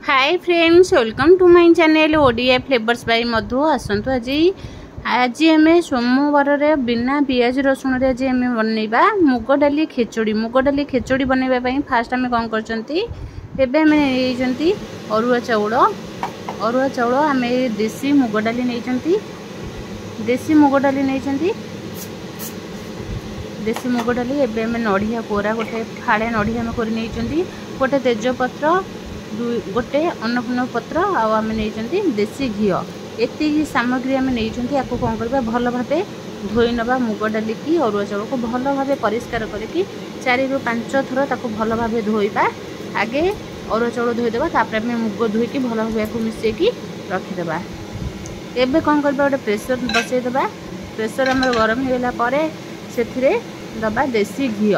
Hi friends, welcome to my channel Odia flavours by Madhu. आसतु आज आम सोमवार रे बिना पियाज रसुण रे आज आम बनइबा मुग डाली खिचड़ी। मुग डाली खिचड़ी बनइबा फास्ट आम कौन कर अरुआ चाउल आम देसी मुग डाली नहीं देसी मुग डाली नहीं देसी मुग डाली एवं नड़िया कोरा गोटे फाड़े नड़िया आम कर गोटे तेजपत्र गोटे अन्नपूर्ण पत्र आम नहीं देसी घी एति सामग्री आम नहीं आपको कौन करवा भल भाव धोई नवा मुग डाली की अरुआ चाउल को भल भाव परिष्कार करके 4 ରୁ 5 थर भल भाव धोइबा। आगे अरुआ चाउल धोईदेवा तापर मुग धोईकी भल भाव मिसेकी रखिदेबा। एबे कौन करबा गोटे प्रेसर बसईदेबा। प्रेसर आम गरम होगा पर से दबा देसी घी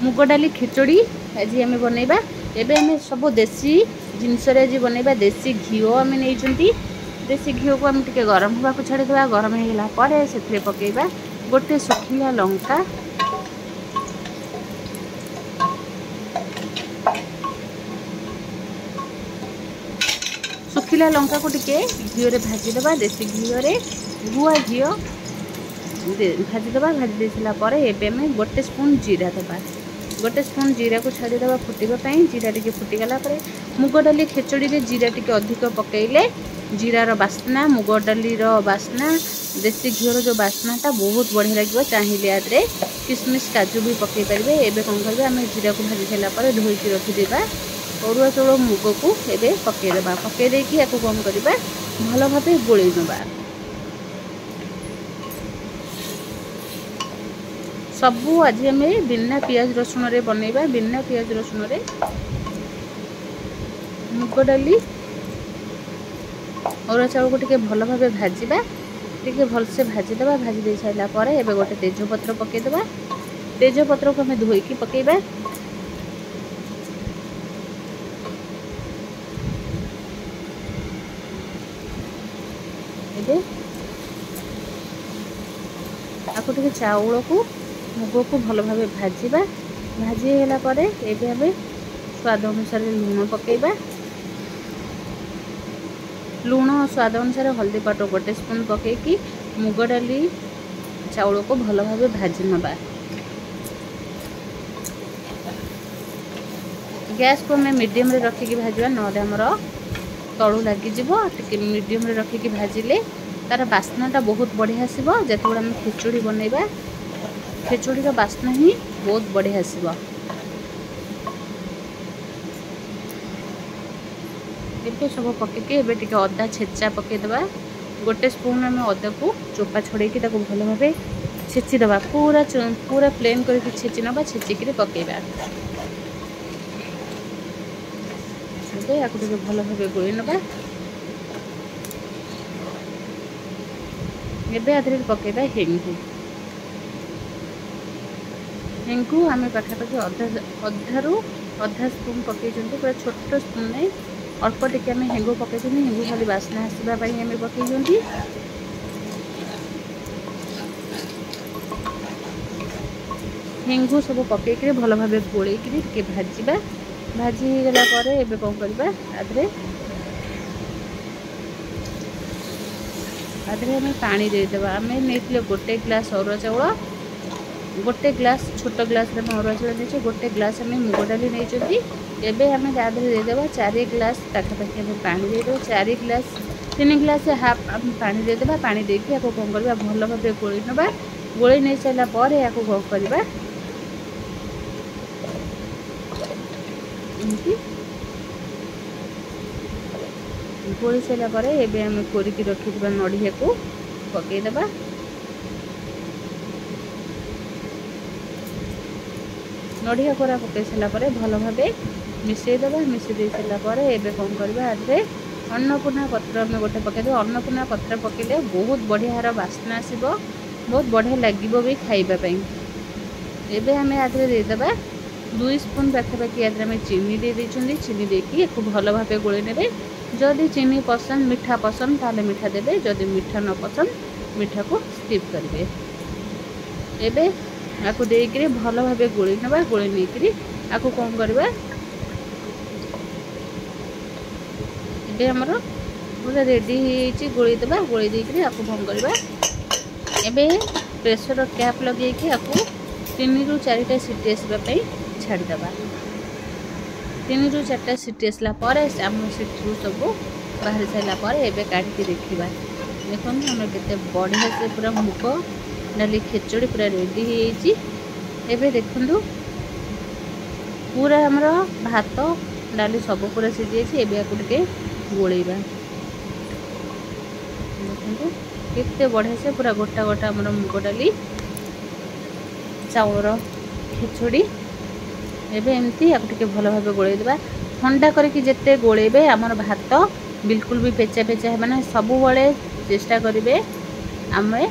मुग डाली खिचड़ी आज आम बनइबा। एबे आम सब देसी जिनस आज बनइबा। देसी घी आम नहीं देसी घी को आम टिके गरम होगा छाड़ीदा। गरम होगा पर से पकेबा गोटे सुखिला लंका सुखिला लंका को टिके घी रे भाजीदेबा। देसी घी रे गुआ घी भाजीदेबा। भाजी दे सारा पर एबे आम गोटे स्पून जीरा देबा। गोटे स्पून जीरा को छाड़ीदेवा फुटापी। जीरा टी फुटीगला मुग डाली खिचड़ी रे जीरा टी अधिक पकईले जीरार बास्ना मुग डाली बास्ना देसी घीर जो बास्नाटा बहुत बढ़िया लगे। चाहिए आदि किसमिश काजू भी पकई पारे। एबे कौन करें आम जीरा को भाजी सारापर धोईकी रखिदेबा। अरुआ चाउल मुग को एबे पकईदेबा। पकई देकी आपको कौन करवा भल भाव गोलई नवा। सबू आज आम बिना पियाज रसुण रे बनइबा। बिना पियाज रसुण रे मुग डाली अरुआ चाउल को टिके भल भाव भाजवा। टिके भलसे भाजीदेवा। भाजी दे सारा पर एबे गोटे तेजपत्र पकईदेवा। तेजपत्र को आम धोईकी पकईबा। एबे आपको टिके चाउल को मुग को भल भाव भाजवा। भाजीगला पर एबे आम स्वाद अनुसार लुण पकईबा। लुण स्वाद अनुसार हल्दी पाउडर गोटे स्पून पकईकी मुग डाली चाउल को भल भाव भाजी नवा। गैस को आम मीडियम रे रखिकी भाजवा नले आमर तलू लगिजी। मीडियम रे रखिकी भाजिले तार बास्नाटा बहुत बढ़िया आसो। जिते आम खिचड़ी बनइबा खिचड़ीर बास्ना ही बहुत बढ़िया आसो। एबे सब पकईकी एबे टिके अदा छेचा पकईदेवा। गोटे स्पून आम अदा को चोपा छड़ेकी भल भाव छेचिदेवा। पूरा पूरा प्लेन करके छेची नवा। छेचिक पकईबा। या भल भाव गोली नवा। एबे आधे पकईबा हेंगू। हेंगू आम पाखापाखि अधा स्पून पकई पूरा छोट स्पून नहीं अल्प टिके आम हेंगू पकई। हेंगू खाली बास्ना आसवाई आम पकई। हेंगू सब पकईकि भल भाव गोलैकि टिके भाजवा। भाजीगला पर एबे कौन करवा आधे आम पानी देदेवा। आम नहीं गोटे ग्लास अरुआ चाउल गोटे ग्लास छोट ग्लास अरुआ चाउल नहीं गोटे ग्लास आम मुग डाली नहीं। एबे आम देदेवा 4 ग्लास पाखापाखि आम पानी देदेवा। 4 ग्लास 3 ग्लास हाफ आम पानी देदेवा। पानी देकी आपको कौन करवा भल भाव गोली नवा। गोली नहीं सारा पर आपको कौन करवा गोली सारा पर एबे आम कोरिकी रखिथिबा नड़िया को पकईदेबा। नड़िया कोरा पकई सारा पर भल भाव मिसईदेबा। मिसई दे सारा पर एबे कौन करबा आधे अन्नपूर्णा पत्र आम गोटे पकईदेबा। अन्नपूर्णा पत्र पकईले बहुत बढ़िया बास्ना आसो। बहुत बढ़िया लगे भी खाइबापी। एबे आम आधे देदेबा 2 स्पून पाखापाखि आधे आम चीनी दे चीनी देकी एक भल भाव गोली ने। जदि चीनी पसंद मीठा पसंद ताले मीठा देबे। जदि मीठा न पसंद मीठा को स्किप करेंगे। एबे आपको देकर भल भाव गोली नवा। गोली नहीं आपको कौन करवा एबे हमर पूरा रेडी होईची गोळी देबा गोळी देकरी आपको भंग करबा एबे प्रेशर कैप लगे कि आपको 3 रु 4टा सीटी आसबा पई छाड़ी देबा 3 रु 4टा सीटी आसला पर हम सीटी सब बाहर साइला पर एबे काढी के देखिबा देखन हम केते बढ़िया से पूरा मुग डाली खिचड़ी पूरा रेडी होईची एबे देखंदु पूरा हमरो भात डाली सब पूरा सिझी छै एबे आकु के गोळेबा देखंदु केते बढ़िया से पूरा गोटा गोटा हमरो मुग डाली चाउर खिचड़ी एबे एमती आकु के भलो भाबे गोळेइ देबा ठंडा करके जेते गोळेबे हमर भात बिल्कुल भी पेचा पेचा है माने सब बळे चेष्टा करिवे आमे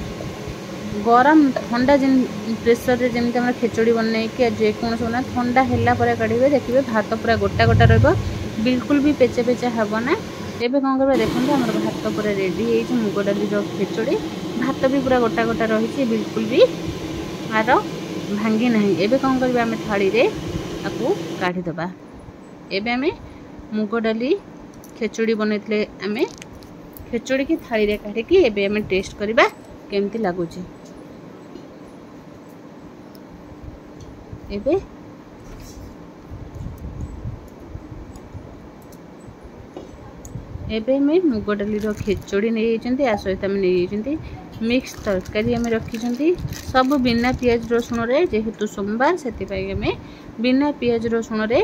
गरम ठंडा जिन प्रेशर रे जेमते हम खिचड़ी बनने के जे कोन सोना ठंडा हेला पर काढिबे देखिबे भात पूरा गोटा गोटा रहबो बिल्कुल भी पेचा पेचा हबो ना एबे कोन करबे देखंतु हमर भात पूरा रेडी हे छै मुग डाली रो खिचड़ी भात भी पूरा गोटा गोटा रही छै बिल्कुल भी आरो भांगी नहीं एबे कोन करबे हम थाली रे आपको काढी दबा एबे हमें मुग डाली खिचड़ी बनैतले हमें खिचड़ी की थाली रे काढे की एबे हमें टेस्ट करबा केमती लागो छै एबे एबे में मुग डाली रो खिचड़ी नै जंती आ सहित हम नै जंती मिक्स तरकारी हम रखी जंती सब बिना प्याज रसुन रे जेहेतु सोमवार सेति पई हमें बिना प्याज रसुन रे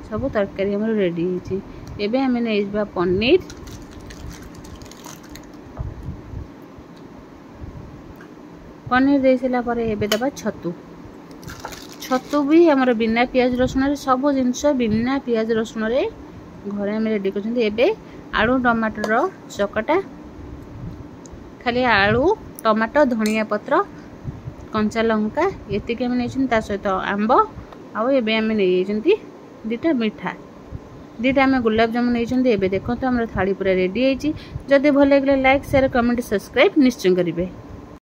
सब तरकारी हम रेडी हिची एबे हम नै इसबा पनीर दे सिला पर एबे दबा छतु भी हमर बिना प्याज रसुन रे सब जिंस बिना प्याज रसुन रे घरे हम रेडी करछन एबे आलू टमाटर रो चकटा खाली आलू टमाटर धनिया पत्र कंचा लंका एति के हम नेछन ता सहित आंब आ एबे हम नै जंती दिटा मिठा दिटा हम गुलाब जामुन नेछन एबे देखो तो हमर थाली पूरा रेडी हेची जदि भल लागले लाइक शेयर कमेंट सब्सक्राइब निश्चय करिवे।